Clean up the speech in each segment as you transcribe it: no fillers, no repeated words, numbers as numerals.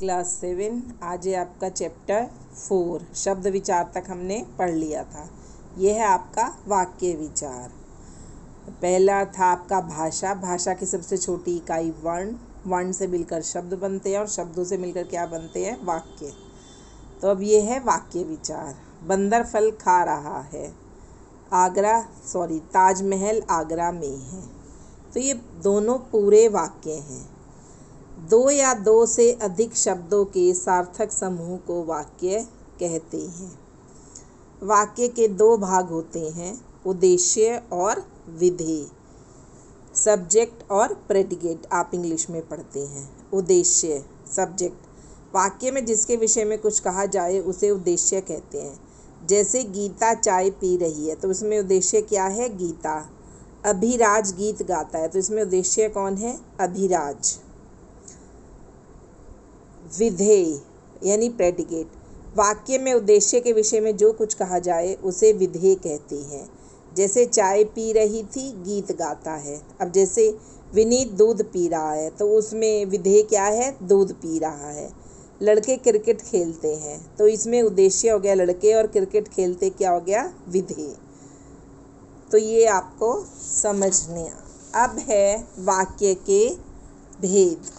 Class 7। आज है आपका चैप्टर 4। शब्द विचार तक हमने पढ़ लिया था। यह है आपका वाक्य विचार। पहला था आपका भाषा। भाषा की सबसे छोटी इकाई वर्ण। वर्ण से मिलकर शब्द बनते हैं और शब्दों से मिलकर क्या बनते हैं? वाक्य। तो अब ये है वाक्य विचार। बंदर फल खा रहा है। ताजमहल आगरा में है। तो ये दोनों पूरे वाक्य हैं। दो या दो से अधिक शब्दों के सार्थक समूह को वाक्य कहते हैं। वाक्य के दो भाग होते हैं, उद्देश्य और विधेय। सब्जेक्ट और प्रेडिकेट आप इंग्लिश में पढ़ते हैं। उद्देश्य सब्जेक्ट, वाक्य में जिसके विषय में कुछ कहा जाए उसे उद्देश्य कहते हैं। जैसे गीता चाय पी रही है, तो उसमें उद्देश्य क्या है? गीता। अभिराज गीत गाता है, तो इसमें उद्देश्य कौन है? अभिराज। विधेय यानी प्रेडिकेट, वाक्य में उद्देश्य के विषय में जो कुछ कहा जाए उसे विधेय कहते हैं। जैसे चाय पी रही थी, गीत गाता है। अब जैसे विनीत दूध पी रहा है, तो उसमें विधेय क्या है? दूध पी रहा है। लड़के क्रिकेट खेलते हैं, तो इसमें उद्देश्य हो गया लड़के, और क्रिकेट खेलते क्या हो गया? विधेय। तो ये आपको समझने। अब है वाक्य के भेद।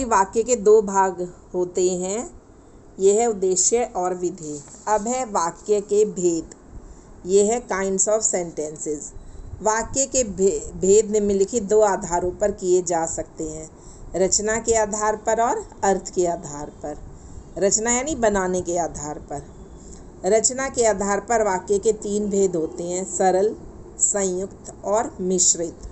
वाक्य के दो भाग होते हैं, यह है उद्देश्य और विधेय। अब है वाक्य के भेद, यह है काइंड्स ऑफ सेंटेंसेस। वाक्य के भेद निम्नलिखित दो आधारों पर किए जा सकते हैं, रचना के आधार पर और अर्थ के आधार पर। रचना यानी बनाने के आधार पर। रचना के आधार पर वाक्य के तीन भेद होते हैं, सरल, संयुक्त और मिश्रित।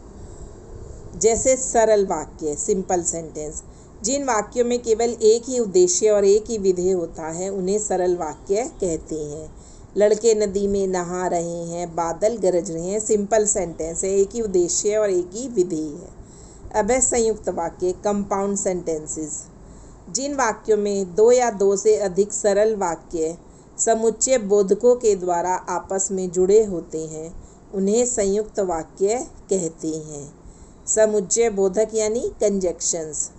जैसे सरल वाक्य, सिंपल सेंटेंस। जिन वाक्यों में केवल एक ही उद्देश्य और एक ही विधेय होता है उन्हें सरल वाक्य कहते हैं। लड़के नदी में नहा रहे हैं, बादल गरज रहे हैं, सिंपल सेंटेंस है, एक ही उद्देश्य और एक ही विधेय है। अब है संयुक्त वाक्य, कंपाउंड सेंटेंसेस। जिन वाक्यों में दो या दो से अधिक सरल वाक्य समुच्चय बोधकों के द्वारा आपस में जुड़े होते हैं उन्हें संयुक्त वाक्य कहते हैं। समुच्चय बोधक यानी कंजक्शंस।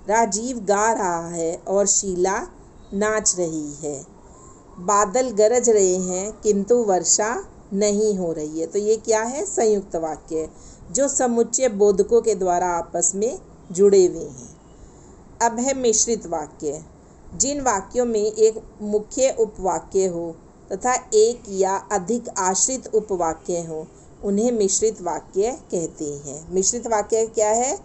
राजीव गा रहा है और शीला नाच रही है। बादल गरज रहे हैं किंतु वर्षा नहीं हो रही है। तो ये क्या है? संयुक्त वाक्य, जो समुच्चय बोधकों के द्वारा आपस में जुड़े हुए हैं। अब है मिश्रित वाक्य। जिन वाक्यों में एक मुख्य उपवाक्य हो तथा एक या अधिक आश्रित उपवाक्य हो उन्हें मिश्रित वाक्य कहते हैं। मिश्रित वाक्य क्या है?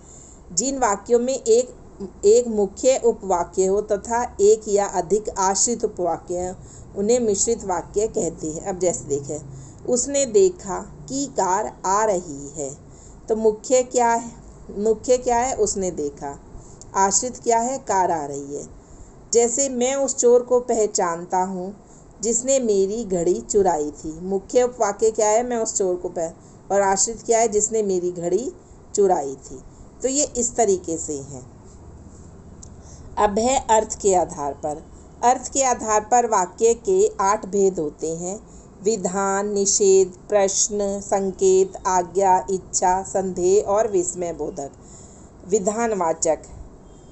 जिन वाक्यों में एक मुख्य उपवाक्य हो तथा एक या अधिक आश्रित उपवाक्य हो उन्हें मिश्रित वाक्य कहते हैं। अब जैसे देखें, उसने देखा कि कार आ रही है। तो मुख्य क्या है? मुख्य क्या है? उसने देखा। आश्रित क्या है? कार आ रही है। जैसे मैं उस चोर को पहचानता हूँ जिसने मेरी घड़ी चुराई थी। मुख्य उपवाक्य क्या है? मैं उस चोर को और आश्रित क्या है? जिसने मेरी घड़ी चुराई थी। तो ये इस तरीके से हैं। अब है अर्थ के आधार पर। अर्थ के आधार पर वाक्य के 8 भेद होते हैं, विधान, निषेध, प्रश्न, संकेत, आज्ञा, इच्छा, संदेह और विस्मय बोधक। विधानवाचक,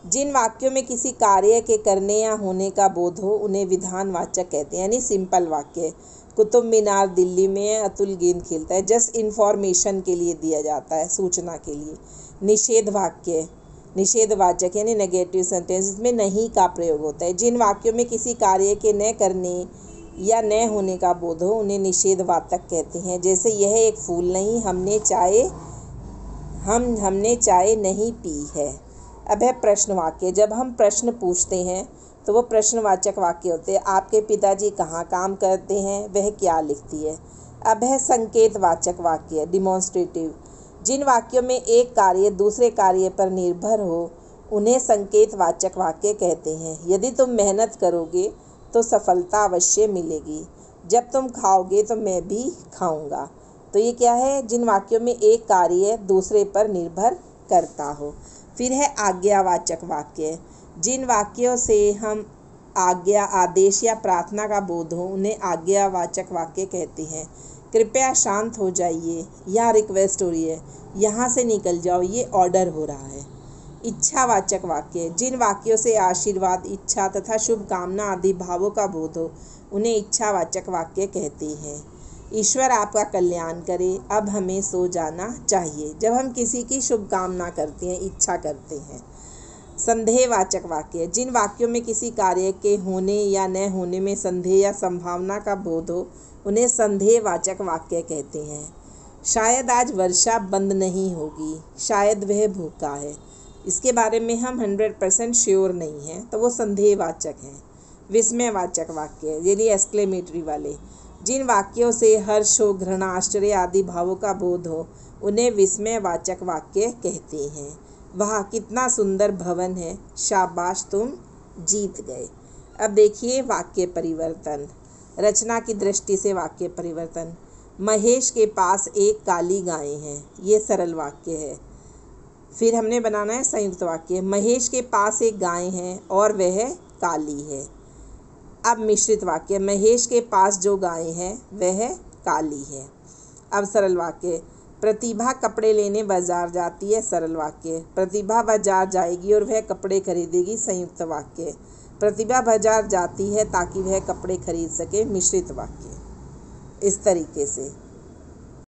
जिन वाक्यों में किसी कार्य के करने या होने का बोध हो उन्हें विधानवाचक कहते हैं, यानी सिंपल वाक्य। कुतुब मीनार दिल्ली में, अतुल गेंद खेलता है। जस्ट इन्फॉर्मेशन के लिए दिया जाता है, सूचना के लिए। निषेध वाक्य, निषेधवाचक यानी नेगेटिव सेंटेंस में नहीं का प्रयोग होता है। जिन वाक्यों में किसी कार्य के न करने या न होने का बोध हो उन्हें निषेधवाचक कहते हैं। जैसे यह एक फूल नहीं, हमने चाय नहीं पी है। अब है प्रश्न वाक्य। जब हम प्रश्न पूछते हैं तो वो प्रश्नवाचक वाक्य होते हैं। आपके पिताजी कहाँ काम करते हैं? वह क्या लिखती है? अब है संकेतवाचक वाक्य, डिमॉन्स्ट्रेटिव। जिन वाक्यों में एक कार्य दूसरे कार्य पर निर्भर हो उन्हें संकेतवाचक वाक्य कहते हैं। यदि तुम मेहनत करोगे तो सफलता अवश्य मिलेगी। जब तुम खाओगे तो मैं भी खाऊंगा। तो ये क्या है? जिन वाक्यों में एक कार्य दूसरे पर निर्भर करता हो। फिर है आज्ञावाचक वाक्य। जिन वाक्यों से हम आज्ञा, आदेश या प्रार्थना का बोध हो उन्हें आज्ञावाचक वाक्य कहते हैं। कृपया शांत हो जाइए, या रिक्वेस्ट हो रही है, यहाँ से निकल जाओ, ये ऑर्डर हो रहा है। इच्छावाचक वाक्य, जिन वाक्यों से आशीर्वाद, इच्छा तथा शुभकामना आदि भावों का बोध हो उन्हें इच्छावाचक वाक्य कहते हैं। ईश्वर आपका कल्याण करे, अब हमें सो जाना चाहिए, जब हम किसी की शुभकामना करते हैं, इच्छा करते हैं। संदेहवाचक वाक्य, जिन वाक्यों में किसी कार्य के होने या न होने में संदेह या संभावना का बोध हो उन्हें संदेहवाचक वाक्य कहते हैं। शायद आज वर्षा बंद नहीं होगी, शायद वह भूखा है, इसके बारे में हम 100% श्योर नहीं हैं, तो वो संदेहवाचक हैं। विस्मयवाचक वाक्य, यानी एक्सक्लेमेटरी वाले, जिन वाक्यों से हर्ष हो, घृणा, आश्चर्य आदि भावों का बोध हो उन्हें विस्मयवाचक वाक्य कहते हैं। वाह कितना सुंदर भवन है, शाबाश तुम जीत गए। अब देखिए वाक्य परिवर्तन, रचना की दृष्टि से वाक्य परिवर्तन। महेश के पास एक काली गाय है, ये सरल वाक्य है। फिर हमने बनाना है संयुक्त वाक्य, महेश के पास एक गाय है और वह काली है। अब मिश्रित वाक्य, महेश के पास जो गाय है वह काली है। अब सरल वाक्य, प्रतिभा कपड़े लेने बाजार जाती है, सरल वाक्य। प्रतिभा बाजार जाएगी और वह कपड़े खरीदेगी, संयुक्त वाक्य। प्रतिभा बाजार जाती है ताकि वह कपड़े खरीद सके, मिश्रित वाक्य। इस तरीके से